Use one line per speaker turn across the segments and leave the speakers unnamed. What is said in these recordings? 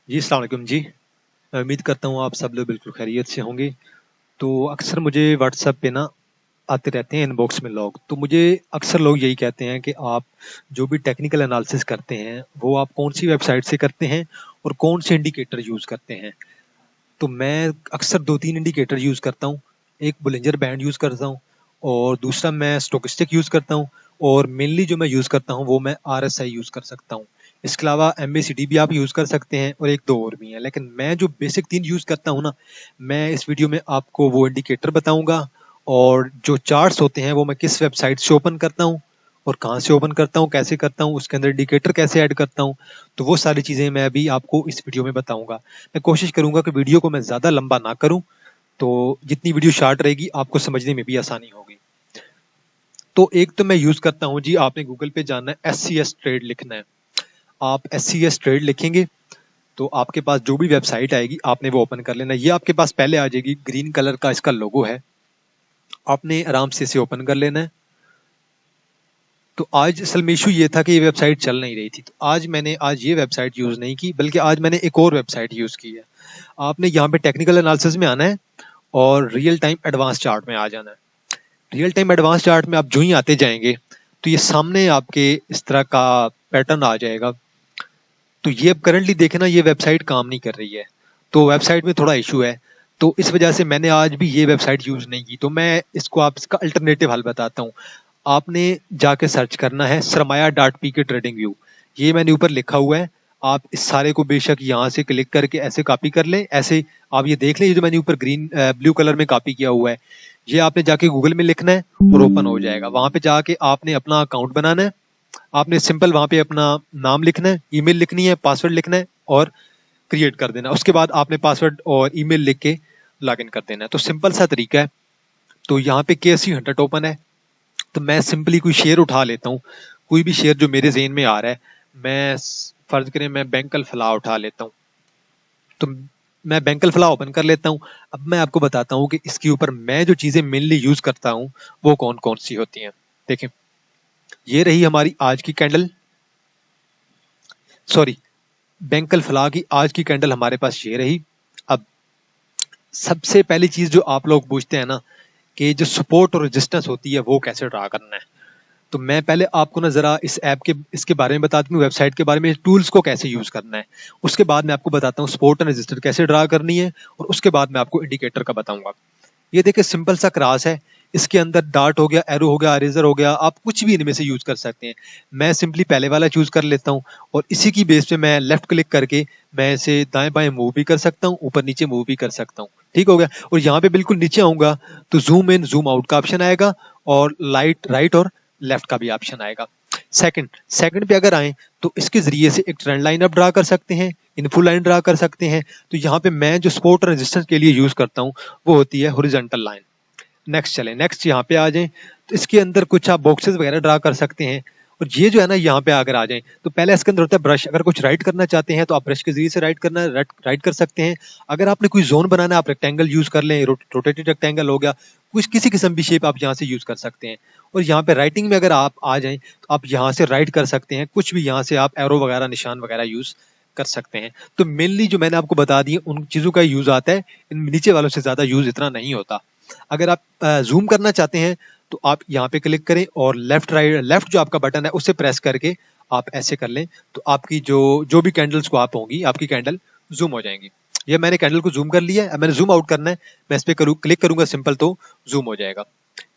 जी, अस्सलाम वालेकुम जी। मैं उम्मीद करता हूँ आप सब लोग बिल्कुल खैरियत से होंगे। तो अक्सर मुझे व्हाट्सएप पे ना आते रहते हैं इनबॉक्स में लोग। तो मुझे अक्सर लोग यही कहते हैं कि आप जो भी टेक्निकल एनालिसिस करते हैं, वो आप कौन-सी वेबसाइट से करते हैं और कौन से इंडिकेटर यूज़ करते हैं। तो मैं अक्सर 2-3 इंडिकेटर यूज़ करता हूँ। एक बोलिंजर बैंड यूज़ करता हूँ और दूसरा मैं स्टोकेस्टिक यूज़ करता हूँ और मेनली जो मैं यूज़ करता हूँ वो मैं आरएसआई यूज़ कर सकता हूँ। इसके अलावा एमएसीडी भी आप यूज़ कर सकते हैं और 1-2 और भी हैं। लेकिन मैं जो बेसिक 3 यूज़ करता हूँ ना, मैं इस वीडियो में आपको वो इंडिकेटर बताऊँगा और जो चार्ट्स होते हैं वो मैं किस वेबसाइट से ओपन करता हूँ और कहाँ से ओपन करता हूँ, कैसे करता हूँ, उसके अंदर इंडिकेटर कैसे ऐड करता हूँ। तो वो सारी चीज़ें मैं अभी आपको इस वीडियो में बताऊँगा। मैं कोशिश करूंगा कि वीडियो को मैं ज़्यादा लंबा ना करूं, तो जितनी वीडियो शॉर्ट रहेगी आपको समझने में भी आसानी होगी। तो एक तो मैं यूज़ करता हूं जी, आपने गूगल पे जाना है, SCS ट्रेड लिखना है। आप SCS ट्रेड लिखेंगे तो आपके पास जो भी वेबसाइट आएगी आपने वो ओपन कर लेना है। ये आपके पास पहले आ जाएगी, ग्रीन कलर का इसका लोगो है। आपने आराम से इसे ओपन कर लेना है। तो आज असल में इशू ये था कि ये वेबसाइट चल नहीं रही थी, तो आज ये वेबसाइट यूज़ नहीं की, बल्कि आज मैंने एक और वेबसाइट यूज़ की है। आपने यहाँ पे टेक्निकल एनालिसिस में आना है और रियल टाइम एडवांस चार्ट में आ जाना है। रियल टाइम एडवांस चार्ट में आप जो ही आते जाएंगे तो ये सामने आपके इस तरह का पैटर्न आ जाएगा। तो ये अब करंटली देखे ना, ये वेबसाइट काम नहीं कर रही है, तो वेबसाइट में थोड़ा इशू है। तो इस वजह से मैंने आज भी ये वेबसाइट यूज नहीं की। तो मैं इसको आप इसका अल्टरनेटिव हल बताता हूँ। आपने जाके सर्च करना है सरमाया डॉट पी के ट्रेडिंग व्यू। ये मैंने ऊपर लिखा हुआ है। आप इस सारे को बेशक यहाँ से क्लिक करके ऐसे कॉपी कर लें। ऐसे आप ये देख लें, ये जो मैंने ऊपर ग्रीन ब्लू कलर में कॉपी किया हुआ है, ये आपने जाके गूगल में लिखना है और ओपन हो जाएगा। वहां पे जाके आपने अपना अकाउंट बनाना है। आपने सिंपल वहां पे अपना नाम लिखना है, ईमेल लिखनी है, पासवर्ड लिखना है और क्रिएट कर देना। उसके बाद आपने पासवर्ड और ईमेल लिख के लॉगिन कर देना है। तो सिंपल सा तरीका है। तो यहाँ पे KSE 100 ओपन है। तो मैं सिंपली कोई शेयर उठा लेता हूँ, कोई भी शेयर जो मेरे जेहन में आ रहा है। मैं फर्ज करें मैं बैंकल फलाह उठा लेता हूँ। तो मैं बैंकल फलाह ओपन कर लेता हूँ। अब मैं आपको बताता हूँ कि इसके ऊपर मैं जो चीजें मेनली यूज करता हूँ वो कौन कौन सी होती हैं। देखें, ये रही हमारी आज की कैंडल, सॉरी, बैंकल फलाह की आज की कैंडल हमारे पास ये रही। अब सबसे पहली चीज जो आप लोग पूछते हैं ना, कि जो सपोर्ट और रेजिस्टेंस होती है वो कैसे ड्रा करना है। तो मैं पहले आपको ना जरा इस ऐप के इसके बारे में बता दूं, वेबसाइट के बारे में, टूल्स को कैसे यूज करना है। उसके बाद मैं आपको बताता हूँ सपोर्ट और रेजिस्टेंस कैसे ड्रा करनी है और उसके बाद मैं आपको इंडिकेटर का बताऊंगा। ये देखिए सिंपल सा क्रॉस है। इसके अंदर डार्ट हो गया, एरो हो गया, इरेजर हो गया, आप कुछ भी इनमें से यूज कर सकते हैं। मैं सिंपली पहले वाला चूज कर लेता हूँ और इसी की बेस पे मैं लेफ्ट क्लिक करके मैं इसे दाएं बाएं मूव भी कर सकता हूँ, ऊपर नीचे मूव भी कर सकता हूँ। ठीक हो गया। और यहाँ पे बिल्कुल नीचे आऊंगा तो जूम इन जूम आउट का ऑप्शन आएगा और लाइट राइट और लेफ्ट का भी ऑप्शन आएगा। सेकंड सेकंड पे अगर आए तो इसके जरिए से एक ट्रेंड लाइन अप ड्रा कर सकते हैं, इनफो लाइन ड्रा कर सकते हैं। तो यहाँ पे मैं जो सपोर्ट और रेजिस्टेंस के लिए यूज करता हूँ वो होती है हॉरिजॉन्टल लाइन। नेक्स्ट चलें, नेक्स्ट यहाँ पे आ जाएं तो इसके अंदर कुछ आप बॉक्सेस वगैरह ड्रा कर सकते हैं। और ये जो है ना, यहाँ पे अगर आ जाएं तो पहले इसके अंदर होता है ब्रश। अगर कुछ राइट करना चाहते हैं तो आप ब्रश के जरिए से राइट करना राइट कर सकते हैं। अगर आपने कोई जोन बनाना है आप रेक्टेंगल यूज कर लें, रोटेटेड रेक्टेंगल हो गया, कुछ किसी किस्म की शेप आप यहाँ से यूज कर सकते हैं। और यहाँ पे राइटिंग में अगर आप आ जाएं तो आप यहाँ से राइट कर सकते हैं, कुछ भी यहाँ से आप एरो वगैरह निशान वगैरह यूज कर सकते हैं। तो मेनली जो मैंने आपको बता दी उन चीजों का यूज आता है, इन नीचे वालों से ज्यादा यूज इतना नहीं होता। अगर आप जूम करना चाहते हैं तो आप यहाँ पे क्लिक करें और लेफ्ट जो आपका बटन है उसे प्रेस करके आप ऐसे कर लें तो आपकी जो जो भी कैंडल्स को आप होंगी आपकी कैंडल जूम हो जाएंगी। ये मैंने कैंडल को जूम कर लिया है। अब मैंने जूम आउट करना है, मैं इस पे क्लिक करूंगा सिंपल तो जूम हो जाएगा।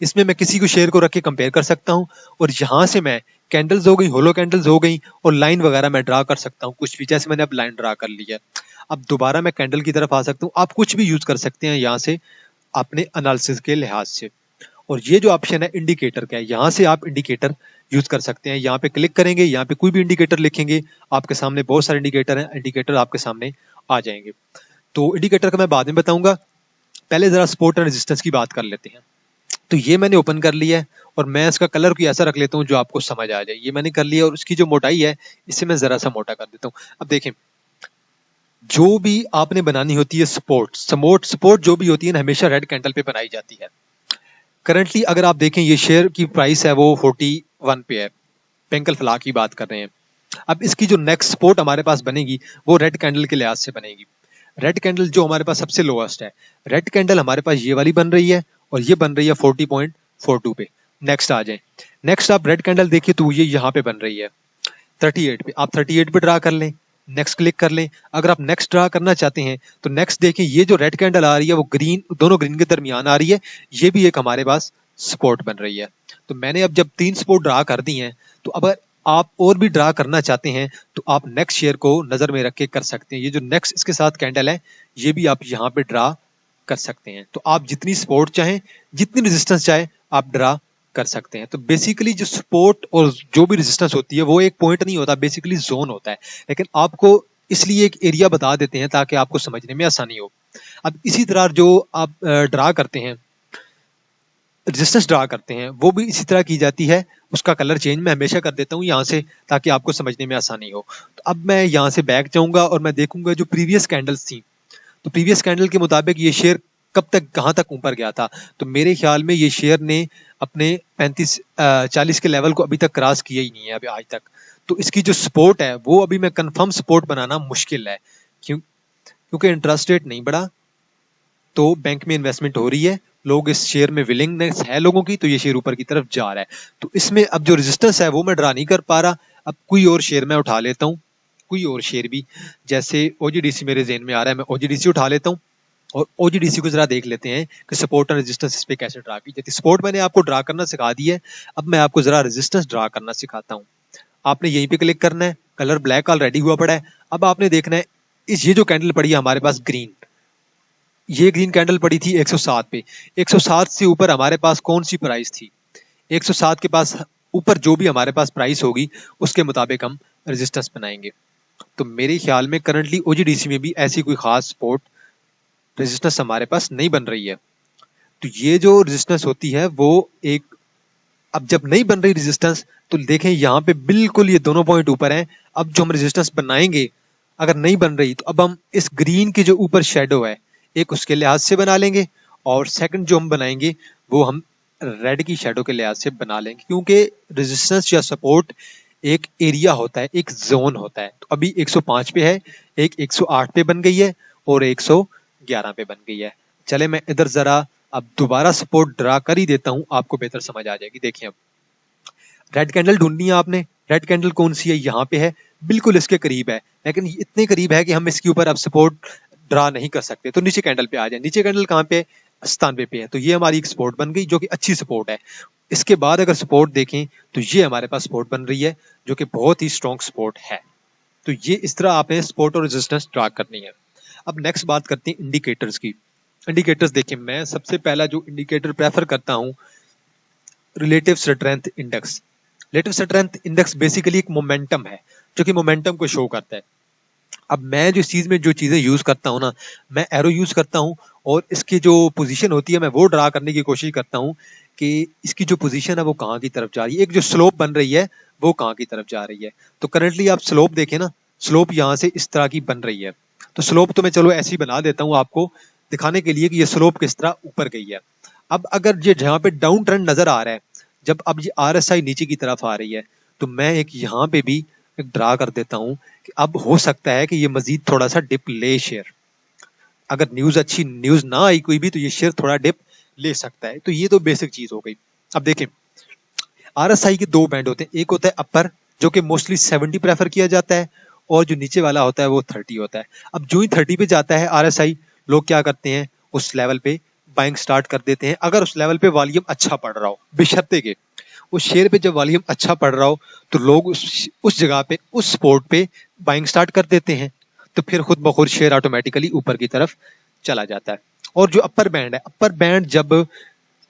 इसमें मैं किसी को शेयर को रख के कंपेयर कर सकता हूँ और यहाँ से मैं कैंडल्स हो गई, होलो कैंडल्स हो गई और लाइन वगैरह मैं ड्रा कर सकता हूँ कुछ भी। जैसे मैंने अब लाइन ड्रा कर लिया है, अब दोबारा मैं कैंडल की तरफ आ सकता हूँ। आप कुछ भी यूज कर सकते हैं यहाँ से अपने एनालिसिस के लिहाज से। और ये जो ऑप्शन है इंडिकेटर का है, यहाँ से आप इंडिकेटर यूज कर सकते हैं। यहाँ पे क्लिक करेंगे, यहाँ पे कोई भी इंडिकेटर लिखेंगे, आपके सामने बहुत सारे इंडिकेटर हैं, इंडिकेटर आपके सामने आ जाएंगे। तो इंडिकेटर का मैं बाद में बताऊंगा, पहले जरा सपोर्ट एंड रेजिस्टेंस की बात कर लेते हैं। तो ये मैंने ओपन कर लिया है और मैं इसका कलर कोई ऐसा रख लेता हूँ जो आपको समझ आ जाए। ये मैंने कर लिया और उसकी जो मोटाई है इसे मैं जरा सा मोटा कर देता हूँ। अब देखें, जो भी आपने बनानी होती है सपोर्ट जो भी होती है ना, हमेशा रेड कैंडल पे बनाई जाती है। करंटली अगर आप देखें ये शेयर की प्राइस है वो 41 पे है, पेंकल फलाह की बात कर रहे हैं। अब इसकी जो नेक्स्ट सपोर्ट हमारे पास बनेगी वो रेड कैंडल के लिहाज से बनेगी। रेड कैंडल जो हमारे पास सबसे लोएस्ट है, रेड कैंडल हमारे पास ये वाली बन रही है और ये बन रही है 40.42 पे। नेक्स्ट आ जाए, नेक्स्ट आप रेड कैंडल देखिए तो ये यहाँ पे बन रही है 38 पे। आप 38 पे ड्रा कर लें, नेक्स्ट क्लिक कर लें। अगर आप नेक्स्ट ड्रा करना चाहते हैं तो नेक्स्ट देखें, ये जो रेड कैंडल आ रही है वो ग्रीन, दोनों ग्रीन के दरमियान आ रही है, ये भी एक हमारे पास सपोर्ट बन रही है। तो मैंने अब जब 3 सपोर्ट ड्रा कर दी हैं, तो अब आप और भी ड्रा करना चाहते हैं तो आप नेक्स्ट शेयर को नजर में रख के कर सकते हैं। ये जो नेक्स्ट इसके साथ कैंडल है ये भी आप यहाँ पे ड्रा कर सकते हैं। तो आप जितनी सपोर्ट चाहें, जितनी रेजिस्टेंस चाहे आप ड्रा कर सकते हैं। तो बेसिकली जो सपोर्ट और जो भी रेजिस्टेंस होती है वो एक पॉइंट नहीं होता, बेसिकली जोन होता है। लेकिन आपको इसलिए एक एरिया बता देते हैं ताकि आपको समझने में आसानी हो। अब इसी तरह जो आप ड्रा करते हैं, रेजिस्टेंस ड्रा करते हैं, वो भी इसी तरह की जाती है। उसका कलर चेंज मैं हमेशा कर देता हूँ यहाँ से ताकि आपको समझने में आसानी हो। तो अब मैं यहाँ से बैक जाऊंगा और मैं देखूंगा जो प्रीवियस कैंडल्स थी, तो प्रीवियस कैंडल के मुताबिक ये शेयर कब तक कहाँ तक ऊपर गया था। तो मेरे ख्याल में ये शेयर ने अपने 35-40 के लेवल को अभी तक क्रॉस किया ही नहीं है अभी आज तक। तो इसकी जो सपोर्ट है वो अभी मैं कंफर्म सपोर्ट बनाना मुश्किल है, क्योंकि इंटरेस्ट रेट नहीं बढ़ा, तो बैंक में इन्वेस्टमेंट हो रही है, लोग इस शेयर में विलिंगनेस है लोगों की, तो ये शेयर ऊपर की तरफ जा रहा है। तो इसमें अब जो रेजिस्टेंस है वो मैं ड्रा नहीं कर पा रहा। अब कोई और शेयर मैं उठा लेता हूँ, कोई और शेयर भी, जैसे ओजीडीसी मेरे ज़हन में आ रहा है, मैं ओजीडीसी उठा लेता हूँ और ओजीडीसी को जरा देख लेते हैं कि सपोर्ट और रेजिस्टेंस इस पे कैसे ड्रा की जाती है। सपोर्ट मैंने आपको ड्रा करना सिखा दी है, अब मैं आपको जरा रेजिस्टेंस ड्रा करना सिखाता हूँ। आपने यहीं पे क्लिक करना है, कलर ब्लैक ऑलरेडी हुआ पड़ा है। अब आपने देखना है इस ये जो कैंडल पड़ी है हमारे पास ग्रीन, ये ग्रीन कैंडल पड़ी थी 107 पे। 107 से ऊपर हमारे पास कौन सी प्राइस थी, 107 के पास ऊपर जो भी हमारे पास प्राइस होगी उसके मुताबिक हम रेजिस्टेंस बनाएंगे। तो मेरे ख्याल में करंटली ओजीडीसी में भी ऐसी कोई खास सपोर्ट रेजिस्टेंस हमारे पास नहीं बन रही है। तो ये जो रेजिस्टेंस होती है वो एक, अब जब नहीं बन रही रेजिस्टेंस तो देखें यहाँ पे बिल्कुल ये दोनों पॉइंट ऊपर हैं। अब जो हम रेजिस्टेंस बनाएंगे अगर नहीं बन रही तो अब हम इस ग्रीन के जो ऊपर शेडो है एक उसके लिहाज से बना लेंगे, और सेकंड जो हम बनाएंगे वो हम रेड की शेडो के लिहाज से बना लेंगे, क्योंकि रेजिस्टेंस या सपोर्ट एक एरिया होता है, एक जोन होता है। तो अभी 105 पे है, एक 108 पे बन गई है और 111 पे बन गई है। चले मैं इधर जरा अब दोबारा सपोर्ट ड्रा कर ही देता हूं, आपको बेहतर समझ आ जाएगी। देखिए अब रेड कैंडल ढूंढनी है आपने, रेड कैंडल कौन सी है, यहाँ पे है, बिल्कुल इसके करीब है, लेकिन इतने करीब है कि हम इसके ऊपर अब सपोर्ट ड्रा नहीं कर सकते। तो नीचे कैंडल पे आ जाए, नीचे कैंडल कहाँ पे है, 97 पे है। तो ये हमारी एक सपोर्ट बन गई जो कि अच्छी सपोर्ट है। इसके बाद अगर सपोर्ट देखें तो ये हमारे पास सपोर्ट बन रही है जो कि बहुत ही स्ट्रॉन्ग सपोर्ट है। तो ये इस तरह आपने सपोर्ट और रेजिस्टेंस ड्रा करनी है। अब नेक्स्ट बात करते हैं इंडिकेटर्स की। इंडिकेटर्स देखिए, मैं सबसे पहला जो इंडिकेटर प्रेफर करता हूँ relative strength index. Relative strength index basically एक मोमेंटम है जो कि मोमेंटम को शो करता है। अब मैं जो चीज में जो चीजें यूज करता हूँ ना, मैं एरो यूज करता हूँ और इसकी जो पोजीशन होती है मैं वो ड्रा करने की कोशिश करता हूँ कि इसकी जो पोजीशन है वो कहाँ की तरफ जा रही है, एक जो स्लोप बन रही है वो कहाँ की तरफ जा रही है। तो करंटली आप स्लोप देखें ना, स्लोप यहाँ से इस तरह की बन रही है। तो स्लोप तो मैं चलो ऐसी बना देता हूँ आपको दिखाने के लिए कि ये स्लोप किस तरह ऊपर गई है। अब अगर ये जहाँ पे डाउन ट्रेंड नजर आ रहा है, जब अब ये RSI नीचे की तरफ आ रही है, तो मैं एक यहाँ पे भी एक ड्रा कर देता हूँ कि अब हो सकता है कि ये मजीद थोड़ा सा डिप ले शेयर। अगर न्यूज अच्छी न्यूज ना आई कोई भी तो ये शेयर थोड़ा डिप ले सकता है। तो ये तो बेसिक चीज हो गई। अब देखें RSI के दो बैंड होते हैं, एक होता है अपर जो कि मोस्टली 70 प्रेफर किया जाता है, और जो नीचे वाला होता है वो 30 होता है। अब जो ही 30 पे जाता है RSI, लोग क्या करते हैं उस लेवल पे बाइंग स्टार्ट कर देते हैं। अगर उस लेवल पे वॉल्यूम अच्छा पड़ रहा हो, बेशर्ते के उस शेयर पे जब वॉल्यूम अच्छा पड़ रहा हो तो लोग उस जगह पे उस सपोर्ट पे बाइंग स्टार्ट कर देते हैं। तो फिर खुद ब खुद शेयर ऑटोमेटिकली ऊपर की तरफ चला जाता है। और जो अपर बैंड है, अपर बैंड जब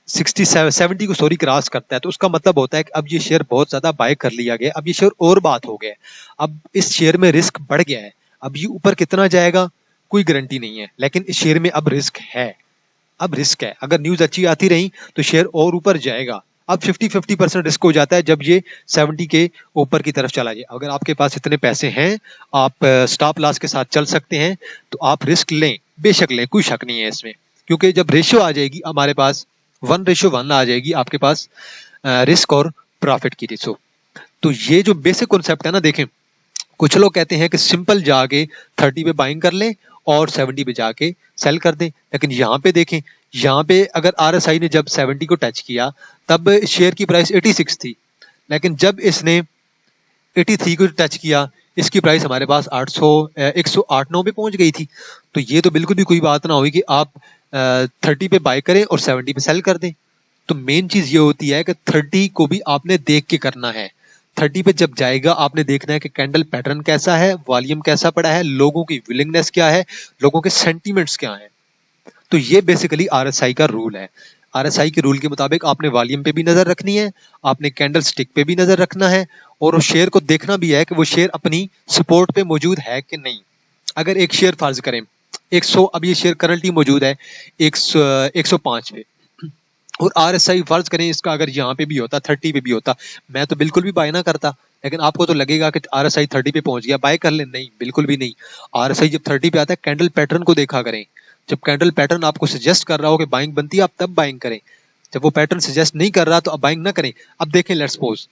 70 को क्रॉस करता है तो उसका मतलब होता है कि अब ये शेयर बहुत ज्यादा बाय कर लिया गया, अब ये शेयर और बात हो गया, अब इस शेयर में रिस्क बढ़ गया है। अब ये ऊपर कितना जाएगा कोई गारंटी नहीं है, लेकिन इस शेयर में अब रिस्क है। अब रिस्क है, अगर न्यूज अच्छी आती रही तो शेयर और ऊपर जाएगा। अब 50-50% रिस्क हो जाता है जब ये 70 के ऊपर की तरफ चला जाए। अगर आपके पास इतने पैसे हैं, आप स्टॉप लॉस के साथ चल सकते हैं, तो आप रिस्क लें, बेशक लें, कोई शक नहीं है इसमें। क्योंकि जब रेशियो आ जाएगी हमारे पास 1:1 आ जाएगी आपके पास रिस्क और प्रॉफिट की रेशियो। तो ये जो बेसिक कॉन्सेप्ट है ना, देखें कुछ लोग कहते हैं कि सिंपल जाके 30 पे बाइंग कर लें और 70 पे जाके सेल कर दें, लेकिन यहाँ पे देखें, यहाँ पे अगर आरएसआई ने जब 70 को टच किया तब शेयर की प्राइस 86 थी, लेकिन जब इसने 83 को टच किया इसकी प्राइस हमारे पास 108-9 पे पहुंच गई थी। तो ये तो बिल्कुल भी कोई बात ना हुई कि आप 30 पे बाय करें और 70 पे सेल कर दें। तो मेन चीज ये होती है कि 30 को भी आपने देख के करना है। 30 पे जब जाएगा आपने देखना है कि कैंडल पैटर्न कैसा है, वॉल्यूम कैसा पड़ा है, लोगों की विलिंगनेस क्या है, लोगों के सेंटीमेंट्स क्या हैं। तो ये बेसिकली आरएसआई का रूल है। आरएसआई के रूल के मुताबिक आपने वॉल्यूम पे भी नजर रखनी है, आपने कैंडल स्टिक पे भी नजर रखना है, और उस शेयर को देखना भी है कि वो शेयर अपनी सपोर्ट पे मौजूद है कि नहीं। अगर एक शेयर फर्ज करें 100, अब ये शेयर करंटली मौजूद है 105 पे, और आरएसआई फर्ज करें इसका अगर यहाँ पे भी होता 30 पे भी होता, मैं तो बिल्कुल भी बाय ना करता। लेकिन आपको तो लगेगा कि आरएसआई 30 पे पहुंच गया बाय कर ले, नहीं बिल्कुल भी नहीं। आरएसआई जब 30 पे आता है कैंडल पैटर्न को देखा करें, जब कैंडल पैटर्न आपको सजेस्ट कर रहा हो कि बाइंग बनती है आप तब बाइंग करें, जब वो पैटर्न सजेस्ट नहीं कर रहा तो अब बाइंग ना करें। अब देखें, लेट्स सपोज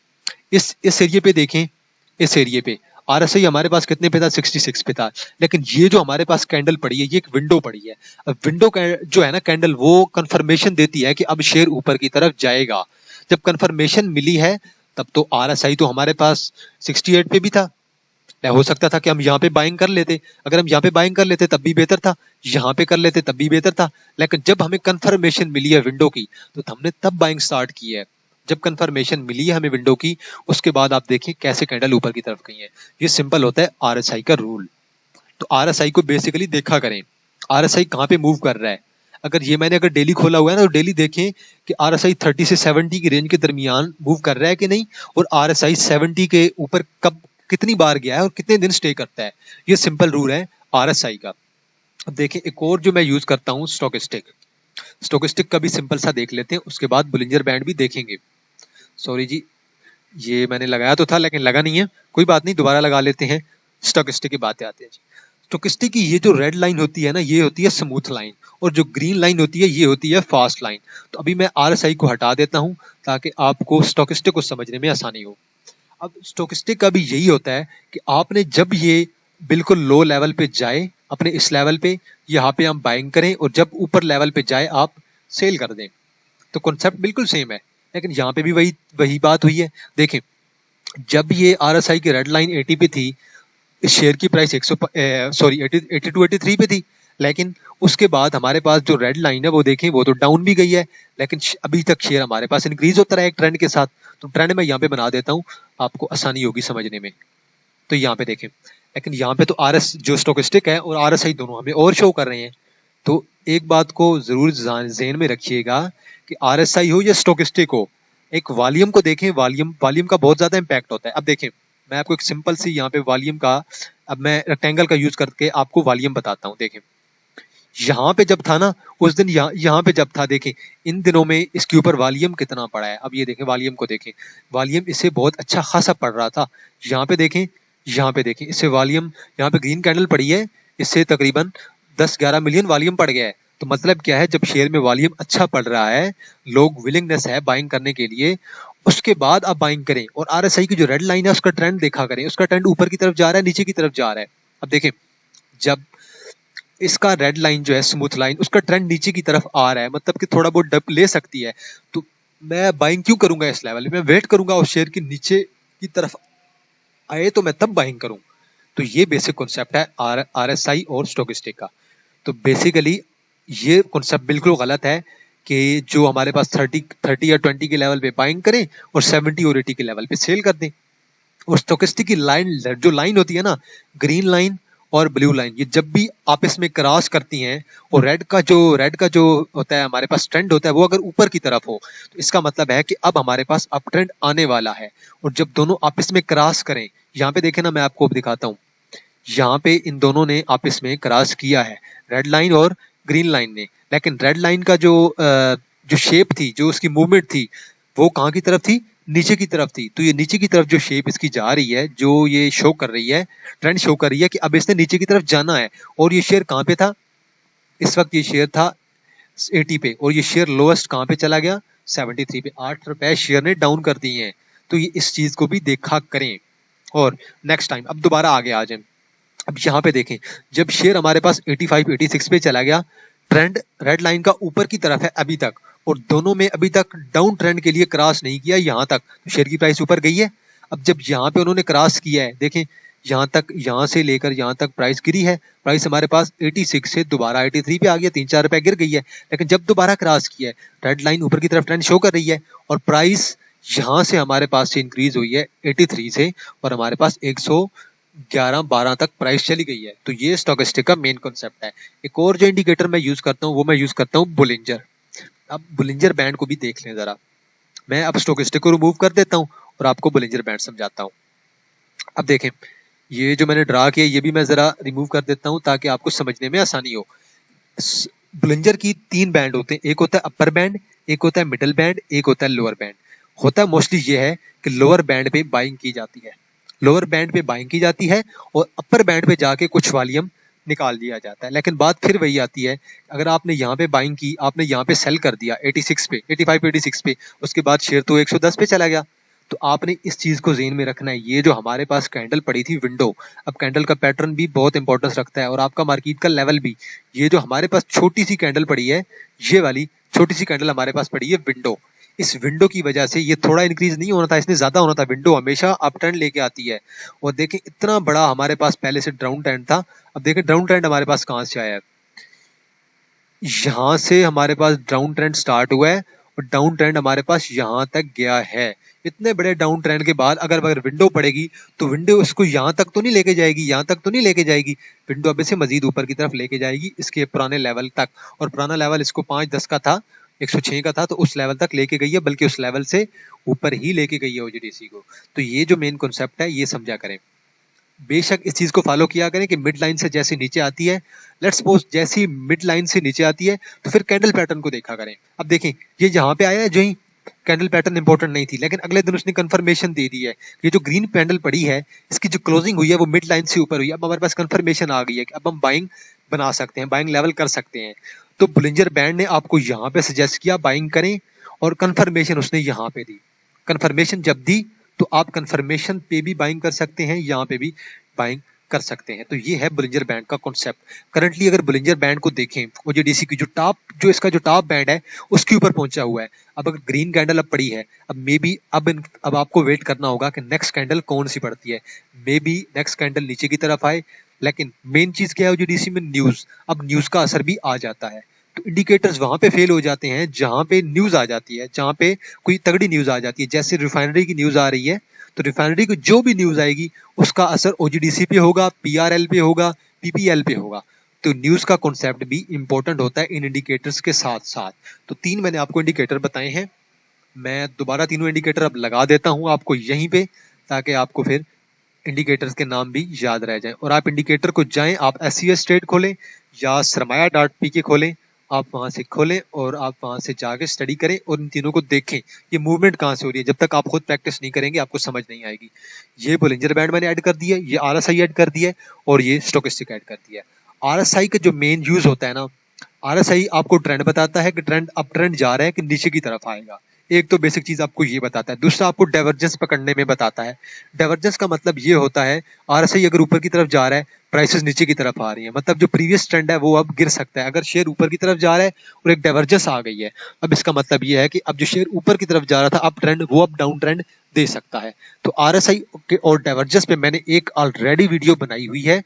इस एरिया पे देखें, इस एरिया पे आरएसआई हमारे पास कितने पे था, 66 पे था, लेकिन ये जो हमारे पास कैंडल पड़ी है ये एक विंडो पड़ी है। अब विंडो जो है ना कैंडल, वो कंफर्मेशन देती है कि अब शेयर ऊपर की तरफ जाएगा। जब कंफर्मेशन मिली है तब तो आरएसआई तो हमारे पास 68 पे भी था, हो सकता था कि हम यहाँ पे बाइंग कर लेते, अगर हम यहाँ पे बाइंग कर लेते तब भी बेहतर था, यहाँ पे कर लेते तब भी बेहतर था। लेकिन जब हमें कंफर्मेशन मिली है विंडो की तो हमने तब बाइंग स्टार्ट की है। जब कंफर्मेशन मिली है हमें विंडो की, उसके बाद आप देखिए कैसे कैंडल ऊपर की तरफ गई है। ये सिंपल होता है आरएसआई का रूल। तो आरएसआई को बेसिकली देखा करें, आरएसआई कहाँ पे मूव कर रहा है। अगर ये मैंने अगर डेली खोला हुआ है ना तो डेली देखें कि आरएसआई 30 से 70 की रेंज के दरमियान मूव कर रहा है कि नहीं, और आरएसआई 70 के ऊपर कब कितनी बार गया है और कितने दिन स्टे करता है। ये सिंपल रूल है आरएसआई का। अब देखें एक और जो मैं यूज करता हूँ स्टोकेस्टिक, स्टोकेस्टिक का भी सिंपल सा देख लेते हैं, उसके बाद बुलिंजर बैंड भी देखेंगे। सॉरी जी, ये मैंने लगाया तो था लेकिन लगा नहीं है, कोई बात नहीं, दोबारा लगा लेते हैं। स्टोकेस्टिक की बातें आते हैं जी। स्टोकेस्टिक की ये जो रेड लाइन होती है ना ये होती है स्मूथ लाइन, और जो ग्रीन लाइन होती है ये होती है फास्ट लाइन। तो अभी मैं आरएसआई को हटा देता हूं ताकि आपको स्टोकेस्टिक को समझने में आसानी हो। अब स्टोकेस्टिक का भी यही होता है कि आपने जब ये बिल्कुल लो लेवल पे जाए, अपने इस लेवल पे यहाँ पे हम बाइंग करें, और जब ऊपर लेवल पे जाए आप सेल कर दें। तो कॉन्सेप्ट बिल्कुल सेम है, लेकिन यहाँ पे भी वही वही बात हुई है। देखें, जब ये आरएसआई की रेड लाइन 80 पे थी, इस शेयर की प्राइस 82-83 पे थी, लेकिन उसके बाद हमारे पास जो रेड लाइन है वो देखें वो तो डाउन भी गई है, लेकिन अभी तक शेयर हमारे पास इंक्रीज होता रहा है एक ट्रेंड के साथ। तो ट्रेंड मैं यहाँ पे बना देता हूँ, आपको आसानी होगी समझने में। तो यहाँ पे देखें, लेकिन यहाँ पे तो आरएस जो स्टोकेस्टिक है और आरएसआई दोनों हमें और शो कर रहे हैं। तो एक बात को जरूर ज़हन में रखिएगा कि आरएसआई हो या स्टोकेस्टिक हो, एक वॉल्यूम को देखें, वॉल्यूम का बहुत ज्यादा इंपैक्ट होता है। अब देखें, मैं आपको एक सिंपल सी यहाँ पे वॉल्यूम का, अब मैं रेक्टेंगल का यूज करके आपको वॉल्यूम बताता हूँ। देखें, यहाँ पे जब था ना उस दिन, यहाँ पे जब था, देखें इन दिनों में इसके ऊपर वॉल्यूम कितना पड़ा है। अब ये देखें वॉल्यूम को देखें, वॉल्यूम इससे बहुत अच्छा खासा पड़ रहा था। यहाँ पे देखें, यहाँ पे देखें, इससे वॉल्यूम, यहाँ पे ग्रीन कैंडल पड़ी है, इससे तकरीबन 10-11 मिलियन वॉल्यूम पड़ गया है। तो मतलब क्या है, जब शेयर में वॉल्यूम अच्छा पड़ रहा है, लोग विलिंगनेस है बाइंग करने के लिए, उसके बाद आप बाइंग करें। और आरएसआई की जो रेड लाइन है उसका ट्रेंड देखा करें, उसका ट्रेंड ऊपर की तरफ जा रहा है, नीचे की तरफ जा रहा है। अब देखें, जब इसका रेड लाइन जो है स्मूथ लाइन, उसका ट्रेंड नीचे की तरफ आ रहा है, मतलब कि थोड़ा बहुत डप ले सकती है, तो मैं बाइंग क्यों करूंगा इस लेवल में, मैं वेट करूंगा उस शेयर की नीचे की तरफ आए तो मैं तब बाइंग करूं। तो ये बेसिक कॉन्सेप्ट है आरएसआई और स्टोकेस्टिक का। तो बेसिकली ये कॉन्सेप्ट बिल्कुल गलत है कि जो हमारे पास 30 या 20 के लेवल पे बाइंग करें और 70 और 80 के लेवल पे सेल कर दें। और स्टोकेस्टिक की लाइन, जो लाइन होती है ना, ग्रीन लाइन और ब्लू लाइन, ये जब भी आपस में क्रॉस करती हैं, और रेड का जो होता है हमारे पास ट्रेंड होता है, वो अगर ऊपर की तरफ हो तो इसका मतलब है कि अब हमारे पास अप ट्रेंड आने वाला है। और जब दोनों आपस में क्रॉस करें, यहाँ पे देखें ना, मैं आपको दिखाता हूँ, यहाँ पे इन दोनों ने आपस में क्रॉस किया है, रेड लाइन और ग्रीन लाइन ने। लेकिन रेड लाइन का जो शेप थी, जो उसकी मूवमेंट थी, वो कहाँ की तरफ थी, नीचे की तरफ थी। तो ये नीचे की तरफ जो शेप इसकी जा रही है, जो ये शो कर रही है, ट्रेंड शो कर रही है कि अब इसने नीचे की तरफ जाना है। और ये शेयर कहाँ पे था, इस वक्त ये शेयर था 80 पे, और ये शेयर लोएस्ट कहाँ पे चला गया, 73 पे। 8 रुपए शेयर ने डाउन कर दिए हैं। तो ये इस चीज को भी देखा करें। और नेक्स्ट टाइम अब दोबारा आगे आ जाए, अब यहाँ पे देखें जब शेयर हमारे पास 85 86 पे चला गया, ट्रेंड रेड लाइन का ऊपर की तरफ है अभी तक, और दोनों में अभी तक डाउन ट्रेंड के लिए क्रॉस नहीं किया यहाँ तक, तो शेयर की प्राइस ऊपर गई है। अब जब यहाँ पे उन्होंने क्रॉस किया है, देखें यहाँ तक, यहाँ से लेकर यहाँ तक प्राइस गिरी है, प्राइस हमारे पास 86 से दोबारा 83 पे आ गया, 3-4 रुपए गिर गई है, लेकिन जब दोबारा क्रॉस किया है रेड लाइन ऊपर की तरफ ट्रेंड शो कर रही है, और प्राइस यहाँ से हमारे पास से इंक्रीज हुई है 83 से, और हमारे पास 111-12 तक प्राइस चली गई है। तो ये स्टोकेस्टिक का मेन कॉन्सेप्ट है। एक और जो इंडिकेटर मैं यूज करता हूँ वो मैं यूज करता हूँ बुलिंजर। अब बुलिंजर बैंड को भी देख लें जरा, मैं अब स्टोकेस्टिक को रिमूव कर देता हूँ और आपको बुलिंजर बैंड समझाता हूँ। अब देखें ये जो मैंने ड्रा किया ये भी मैं जरा रिमूव कर देता हूँ ताकि आपको समझने में आसानी हो। बुलिंजर की 3 बैंड होते हैं, एक होता है अपर बैंड, एक होता है मिडिल बैंड, एक होता है लोअर बैंड। होता है मोस्टली ये है कि लोअर बैंड पे बाइंग की जाती है, लोअर बैंड पे बाइंग की जाती है और अपर बैंड पे जाके कुछ वॉल्यूम निकाल दिया जाता है। लेकिन बात फिर वही आती है, अगर आपने यहाँ पे बाइंग की, आपने यहाँ पे सेल कर दिया 86 पे, 85 86 पे, उसके बाद शेयर तो 110 पे चला गया, तो आपने इस चीज को ज़हन में रखना है। ये जो हमारे पास कैंडल पड़ी थी विंडो, अब कैंडल का पैटर्न भी बहुत इंपॉर्टेंस रखता है और आपका मार्केट का लेवल भी। ये जो हमारे पास छोटी सी कैंडल पड़ी है, ये वाली छोटी सी कैंडल हमारे पास पड़ी है विंडो, इस विंडो की वजह से ये थोड़ा इंक्रीज नहीं होना था, इसने ज्यादा होना था। विंडो हमेशा अप ट्रेंड लेके आती है, और देखें इतना बड़ा हमारे पास पहले से डाउन ट्रेंड था। अब देखें डाउन ट्रेंड हमारे पास कहां से आया है, यहाँ से हमारे पास डाउन ट्रेंड स्टार्ट हुआ है और डाउन ट्रेंड हमारे पास यहाँ तक गया है। इतने बड़े डाउन ट्रेंड के बाद अगर विंडो पड़ेगी तो विंडो उसको यहाँ तक तो नहीं लेके जाएगी, यहाँ तक तो नहीं लेके जाएगी, विंडो अब इसे मजीद ऊपर की तरफ लेके जाएगी इसके पुराने लेवल तक, और पुराना लेवल इसको 5-10 का था, 106 का था, तो उस लेवल तक लेके गई है, बल्कि उस लेवल से ऊपर ही लेके गई है ओजीडीसी को। तो ये जो मेन कॉन्सेप्ट है ये समझा करें, बेशक इस चीज को फॉलो किया करें कि मिड लाइन से जैसे नीचे आती है, लेट्स सपोज जैसी मिड लाइन से नीचे आती है तो फिर कैंडल पैटर्न को देखा करें। अब देखें ये यहाँ पे आया है, जो ही कैंडल पैटर्न इंपॉर्टेंट नहीं थी, लेकिन अगले दिन उसने कंफर्मेशन दे दी है, ये जो ग्रीन कैंडल पड़ी है इसकी जो क्लोजिंग हुई है वो मिड लाइन से ऊपर हुई है। अब हमारे पास कंफर्मेशन आ गई है कि अब हम बाइंग बना सकते हैं, बाइंग लेवल कर सकते हैं। तो बुलिंजर बैंड ने आपको यहाँ पे सजेस्ट किया बाइंग करें, और कंफर्मेशन उसने यहाँ पे दी। कंफर्मेशन जब दी तो आप कंफर्मेशन पे भी बाइंग कर सकते हैं, यहाँ पे भी बाइंग कर सकते हैं। तो ये है बुलिंजर बैंड का कॉन्सेप्ट। करंटली अगर बुलिंजर बैंड को देखें, ओजीडीसी की जो इसका जो टॉप बैंड है उसके ऊपर पहुंचा हुआ है। अब अगर ग्रीन कैंडल अब पड़ी है, अब मे बी अब आपको वेट करना होगा कि नेक्स्ट कैंडल कौन सी पड़ती है, मे बी नेक्स्ट कैंडल नीचे की तरफ आए। लेकिन मेन चीज क्या है ओजीडीसी में, न्यूज। अब न्यूज का असर भी आ जाता है, तो इंडिकेटर्स वहां पे फेल हो जाते हैं जहां पे न्यूज आ जाती है, जहां पे कोई तगड़ी न्यूज आ जाती है, जैसे रिफाइनरी की न्यूज आ रही है, तो रिफाइनरी की जो भी न्यूज आएगी उसका असर ओजीडीसी पे होगा, पीआरएल पे होगा, पीपीएल पे होगा। तो न्यूज का कॉन्सेप्ट भी इंपॉर्टेंट होता है इन इंडिकेटर्स के साथ साथ। तो 3 मैंने आपको इंडिकेटर बताए हैं, मैं दोबारा तीनों इंडिकेटर अब लगा देता हूं आपको यहीं पे, ताकि आपको फिर इंडिकेटर्स के नाम भी याद रह जाएं। और आप इंडिकेटर को जाएं, आप एससीएस ट्रेड खोलें या सरमाया.pk खोलें, आप वहां से खोलें और आप वहां से जाके स्टडी करें और इन तीनों को देखें ये मूवमेंट कहां से हो रही है। जब तक आप खुद प्रैक्टिस नहीं करेंगे आपको समझ नहीं आएगी। ये बोलिंजर बैंड मैंने ऐड कर दिया है, ये आरएसआई ऐड कर दिया है, और ये स्टोकेस्टिक ऐड कर दिया है। आरएसआई का जो मेन यूज होता है ना, आरएसआई आपको ट्रेंड बताता है कि ट्रेंड अप ट्रेंड जा रहा है कि नीचे की तरफ आएगा। एक तो बेसिक चीज आपको ये बताता है, दूसरा आपको डाइवर्जेंस पकड़ने में बताता है। डाइवर्जेंस का मतलब ये होता है आरएसआई अगर ऊपर की तरफ जा रहा है, प्राइसेस नीचे की तरफ आ रही है, मतलब जो प्रीवियस ट्रेंड है वो अब गिर सकता है। अगर शेयर ऊपर की तरफ जा रहा है और एक डाइवर्जेंस आ गई है, अब इसका मतलब ये है कि अब जो शेयर ऊपर की तरफ जा रहा था अप ट्रेंड, वो अब डाउन ट्रेंड दे सकता है। तो आरएसआई के और डाइवर्जेंस पे मैंने एक ऑलरेडी वीडियो बनाई हुई है,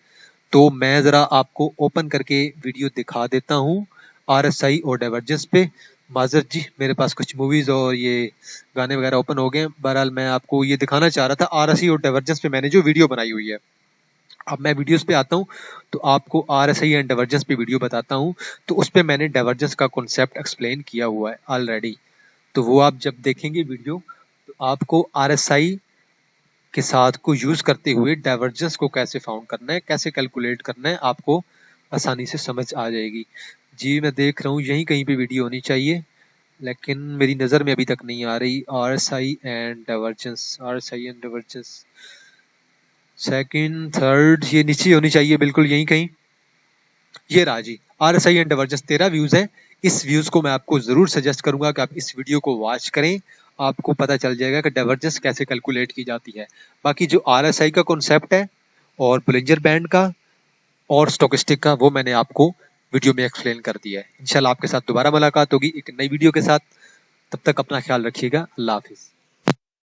तो मैं जरा आपको ओपन करके वीडियो दिखा देता हूँ आरएसआई और डाइवर्जेंस पे। माजर जी मेरे पास कुछ मूवीज और ये गाने वगैरह ओपन हो गए। बहरहाल मैं आपको ये दिखाना चाह रहा था आरएसआई और डाइवर्जेंस पे मैंने जो वीडियो बनाई हुई है। अब मैं वीडियोस पे आता हूँ तो आपको आरएसआई एंड डाइवर्जेंस पे वीडियो बताता हूँ। तो उस पे मैंने डाइवर्जेंस का कॉन्सेप्ट एक्सप्लेन किया हुआ है ऑलरेडी, तो वो आप जब देखेंगे वीडियो तो आपको आरएसआई के साथ को यूज करते हुए डाइवर्जेंस को कैसे फाउंड करना है, कैसे कैलकुलेट करना है, आपको आसानी से समझ आ जाएगी। जी मैं देख रहा हूँ यहीं कहीं पे वीडियो होनी चाहिए, लेकिन मेरी नज़र में अभी तक नहीं आ रही। RSI and divergence, RSI and divergence second third, ये नीचे होनी चाहिए बिल्कुल यहीं कहीं। ये रहा जी, आरएसआई एंड डाइवर्जेंस 13 व्यूज है, इस व्यूज को मैं आपको जरूर सजेस्ट करूंगा कि आप इस वीडियो को वॉच करें, आपको पता चल जाएगा कि डाइवर्जेंस कैसे कैलकुलेट की जाती है। बाकी जो RSI का कॉन्सेप्ट है और बोलिंजर बैंड का और स्टोकेस्टिक का, वो मैंने आपको वीडियो में एक्सप्लेन कर दिया है। इंशाल्लाह आपके साथ दोबारा मुलाकात होगी एक नई वीडियो के साथ। तब तक अपना ख्याल रखिएगा। अल्लाह हाफिज।